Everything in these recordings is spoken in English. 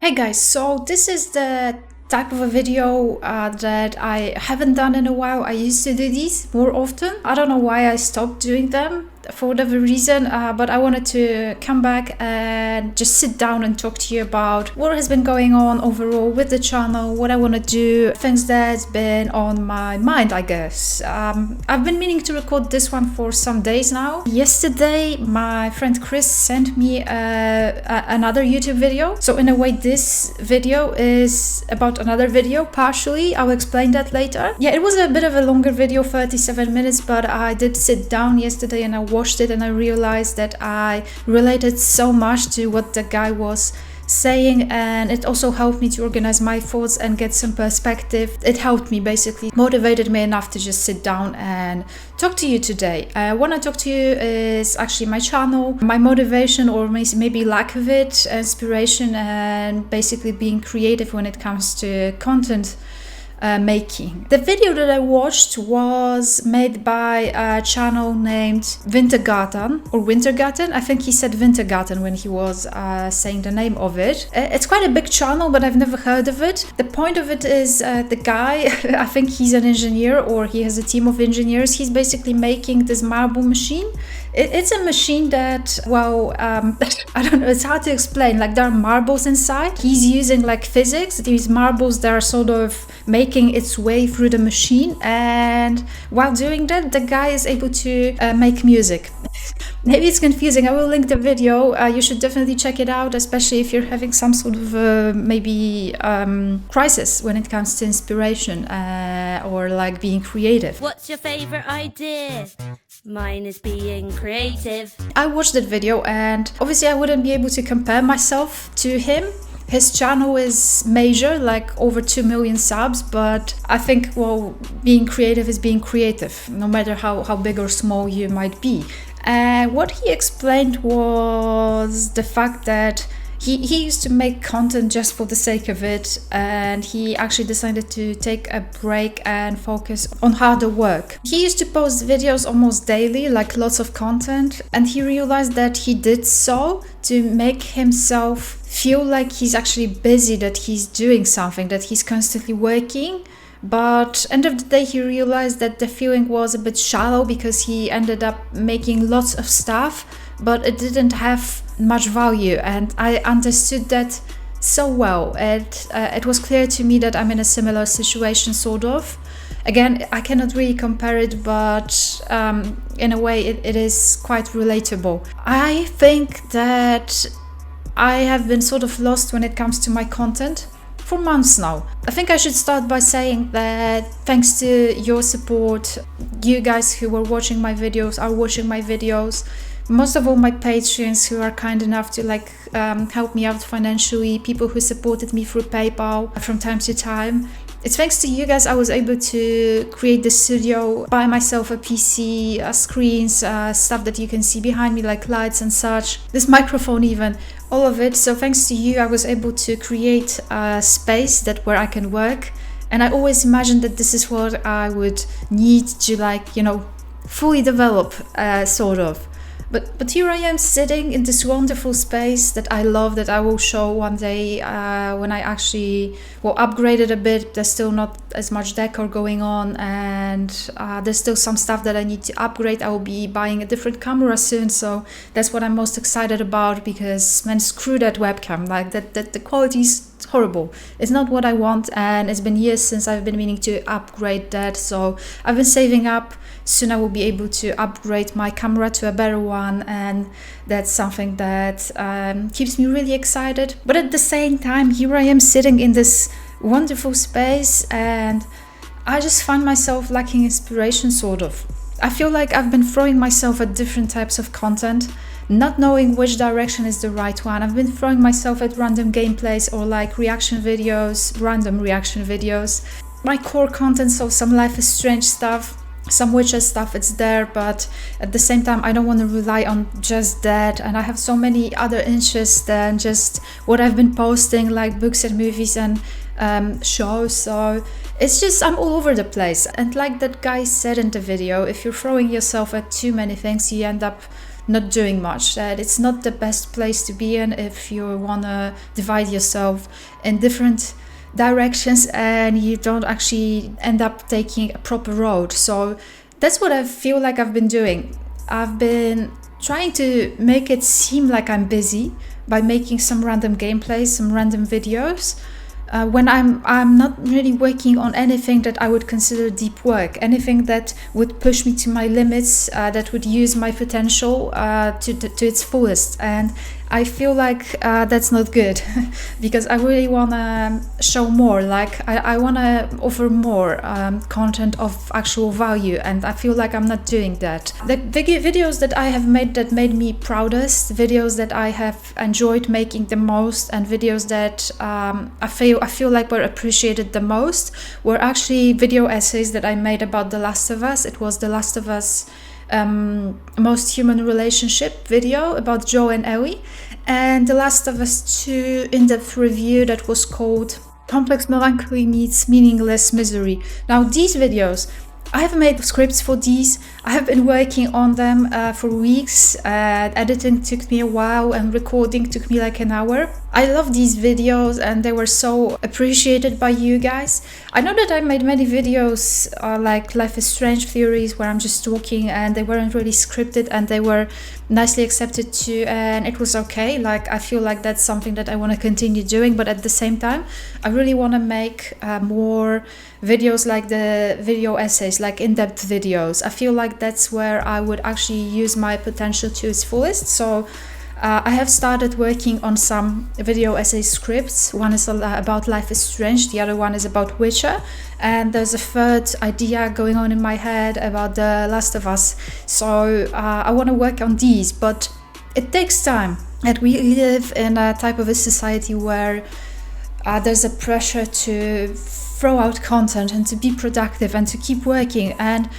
Hey guys, so this is the type of a video that I haven't done in a while. I used to do these more often. I don't know why I stopped doing them for whatever reason, but I wanted to come back and just sit down and talk to you about what has been going on overall with the channel, what I want to do, things that's been on my mind, I guess. I've been meaning to record this one for some days now. Yesterday, my friend Chris sent me another YouTube video. So in a way, this video is about another video, partially. I'll explain that later. Yeah, it was a bit of a longer video, 37 minutes, but I did sit down yesterday and I watched it and I realized that I related so much to what the guy was saying, and it also helped me to organize my thoughts and get some perspective. It helped me, basically motivated me enough to just sit down and talk to you today. What I talk to you is actually my channel, my motivation or maybe lack of it, inspiration, and basically being creative when it comes to content making. The video that I watched was made by a channel named Wintergarten. I think he said Wintergarten when he was saying the name of it. It's quite a big channel, but I've never heard of it. The point of it is the guy, I think he's an engineer or he has a team of engineers. He's basically making this marble machine. It's a machine that, well, I don't know, it's hard to explain. Like, there are marbles inside. He's using like physics, these marbles that are sort of making its way through the machine, and while doing that, the guy is able to make music. Maybe it's confusing. I will link the video. You should definitely check it out, especially if you're having some sort of maybe crisis when it comes to inspiration or like being creative. What's your favorite idea? Mine is being creative. I watched that video and obviously I wouldn't be able to compare myself to him. His channel is major, like over 2 million subs, but I think, well, being creative is being creative, no matter how big or small you might be. What he explained was the fact that he used to make content just for the sake of it, and he actually decided to take a break and focus on harder work. He used to post videos almost daily, like lots of content, and he realized that he did so to make himself feel like he's actually busy, that he's doing something, that he's constantly working. But end of the day, he realized that the feeling was a bit shallow because he ended up making lots of stuff, but it didn't have much value, and I understood that so well. It was clear to me that I'm in a similar situation, sort of. Again, I cannot really compare it, but in a way it is quite relatable. I think that I have been sort of lost when it comes to my content for months now. I think I should start by saying that thanks to your support, you guys who were watching my videos are watching my videos. Most of all, my patrons who are kind enough to help me out financially, people who supported me through PayPal from time to time. It's thanks to you guys I was able to create the studio, buy myself a PC, screens, stuff that you can see behind me, like lights and such, this microphone even, all of it. So thanks to you I was able to create a space where I can work, and I always imagined that this is what I would need to fully develop, sort of. But here I am sitting in this wonderful space that I love, that I will show one day when I actually upgrade it a bit. There's still not as much decor going on, and there's still some stuff that I need to upgrade. I will be buying a different camera soon, so that's what I'm most excited about, because man, screw that webcam, like that the quality is horrible. It's not what I want, and it's been years since I've been meaning to upgrade that, so I've been saving up. Soon I will be able to upgrade my camera to a better one, and that's something that keeps me really excited. But at the same time, here I am sitting in this wonderful space, and I just find myself lacking inspiration, sort of. I feel like I've been throwing myself at different types of content, not knowing which direction is the right one. I've been throwing myself at random gameplays or like reaction videos, random reaction videos. My core content, so some Life is Strange stuff, some Witcher stuff, it's there, but at the same time I don't want to rely on just that, and I have so many other interests than just what I've been posting, like books and movies and shows. So it's just, I'm all over the place, and like that guy said in the video, if you're throwing yourself at too many things, you end up not doing much, that it's not the best place to be in if you want to divide yourself in different directions and you don't actually end up taking a proper road. So that's what I feel like I've been doing. I've been trying to make it seem like I'm busy by making some random gameplays, some random videos, when I'm not really working on anything that I would consider deep work, anything that would push me to my limits, that would use my potential to its fullest. And I feel like that's not good because I really want to show more, like I want to offer more content of actual value, and I feel like I'm not doing that. The videos that I have made that made me proudest, videos that I have enjoyed making the most, and videos that I feel like were appreciated the most were actually video essays that I made about The Last of Us. It was The Last of Us most human relationship video about Joe and Ellie, and The Last of Us 2 in-depth review that was called Complex Melancholy Meets Meaningless Misery. Now these videos, I have made scripts for these. I have been working on them for weeks. Editing took me a while and recording took me like an hour. I love these videos and they were so appreciated by you guys. I know that I made many videos like Life is Strange theories where I'm just talking and they weren't really scripted and they were nicely accepted too, and it was okay. Like I feel like that's something that I want to continue doing, but at the same time I really want to make more videos like the video essays, like in-depth videos. I feel like that's where I would actually use my potential to its fullest. So I have started working on some video essay scripts. One is about Life is Strange, the other one is about Witcher, and there's a third idea going on in my head about The Last of Us. So I want to work on these, but it takes time. And we live in a type of a society where there's a pressure to throw out content and to be productive and to keep working, and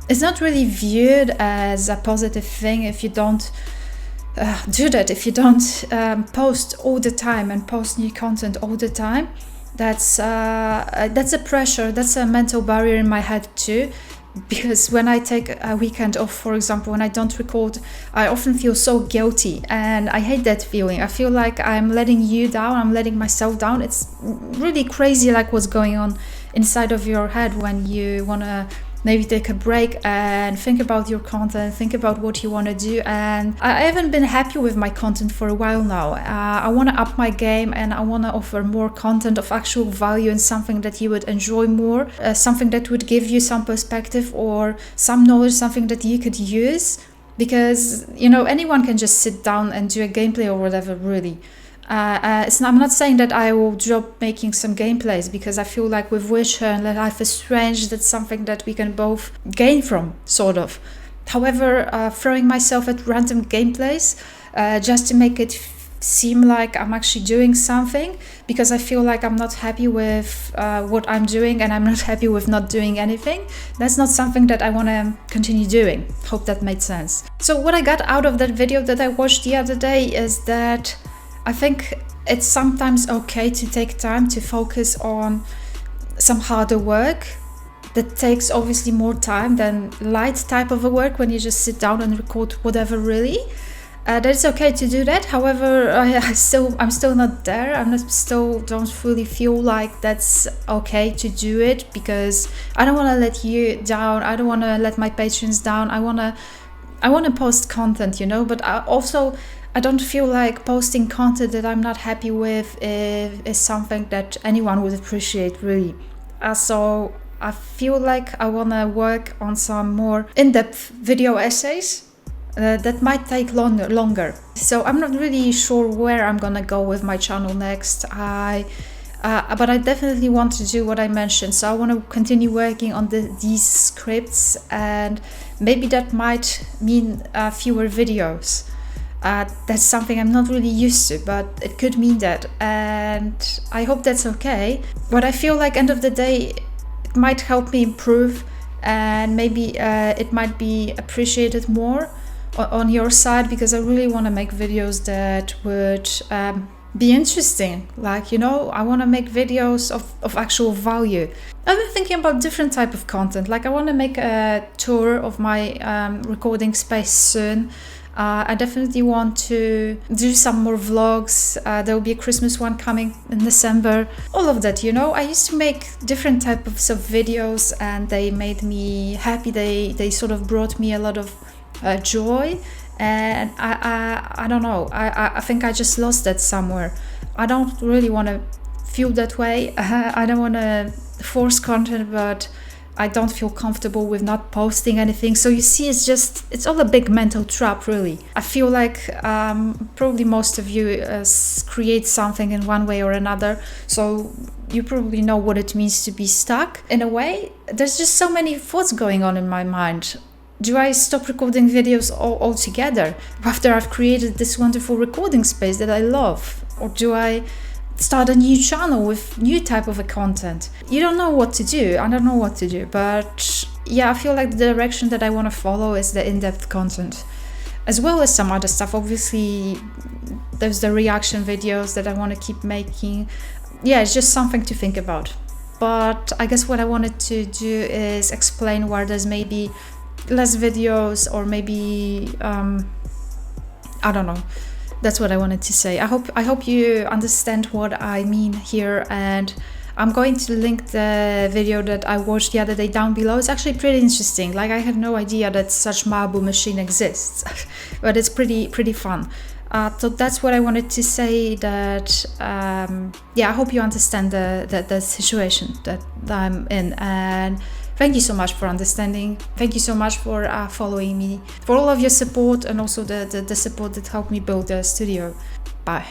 it's not really viewed as a positive thing if you don't do that, if you don't post all the time and post new content all the time. That's a pressure, that's a mental barrier in my head too, because when I take a weekend off, for example, when I don't record, I often feel so guilty, and I hate that feeling. I feel like I'm letting you down, I'm letting myself down. It's really crazy, like what's going on inside of your head when you want to maybe take a break and think about your content, think about what you want to do. And I haven't been happy with my content for a while now. I want to up my game and I want to offer more content of actual value and something that you would enjoy more, something that would give you some perspective or some knowledge, something that you could use. Because, you know, anyone can just sit down and do a gameplay or whatever, really. I'm not saying that I will drop making some gameplays, because I feel like with Witcher and Life is Strange, that's something that we can both gain from, sort of. However, throwing myself at random gameplays just to make it seem like I'm actually doing something, because I feel like I'm not happy with what I'm doing and I'm not happy with not doing anything, that's not something that I want to continue doing. Hope that made sense. So what I got out of that video that I watched the other day is that I think it's sometimes okay to take time to focus on some harder work that takes obviously more time than light type of a work when you just sit down and record whatever, really. That it's okay to do that. However, I'm still not there. Still don't fully feel like that's okay to do it, because I don't want to let you down. I don't want to let my patrons down. I want to post content, you know, but I don't feel like posting content that I'm not happy with is something that anyone would appreciate, really. So I feel like I want to work on some more in-depth video essays that might take longer. So I'm not really sure where I'm gonna go with my channel next. But I definitely want to do what I mentioned. So I want to continue working on these scripts, and maybe that might mean fewer videos. That's something I'm not really used to, but it could mean that, and I hope that's okay. But I feel like end of the day, it might help me improve, and maybe it might be appreciated more on your side, because I really want to make videos that would be interesting. Like, you know, I want to make videos of actual value. I've been thinking about different type of content. Like I want to make a tour of my recording space soon. I definitely want to do some more vlogs. There will be a Christmas one coming in December. All of that, you know. I used to make different types of videos and they made me happy. They sort of brought me a lot of joy. And I don't know. I think I just lost that somewhere. I don't really want to feel that way. I don't want to force content, but I don't feel comfortable with not posting anything. So you see, it's all a big mental trap, really. I feel like probably most of you create something in one way or another. So you probably know what it means to be stuck. In a way, there's just so many thoughts going on in my mind. Do I stop recording videos altogether after I've created this wonderful recording space that I love? Or do I start a new channel with new type of a content? You don't know what to do. I don't know what to do, but yeah, I feel like the direction that I want to follow is the in-depth content, as well as some other stuff. Obviously, there's the reaction videos that I want to keep making. Yeah, it's just something to think about. But I guess what I wanted to do is explain where there's maybe less videos, or maybe I don't know. That's what I wanted to say. I hope you understand what I mean here, and I'm going to link the video that I watched the other day down below. It's actually pretty interesting. Like, I had no idea that such marble machine exists, but it's pretty fun. So that's what I wanted to say. That yeah, I hope you understand the situation that I'm in, and thank you so much for understanding. Thank you so much for following me, for all of your support, and also the support that helped me build the studio. Bye.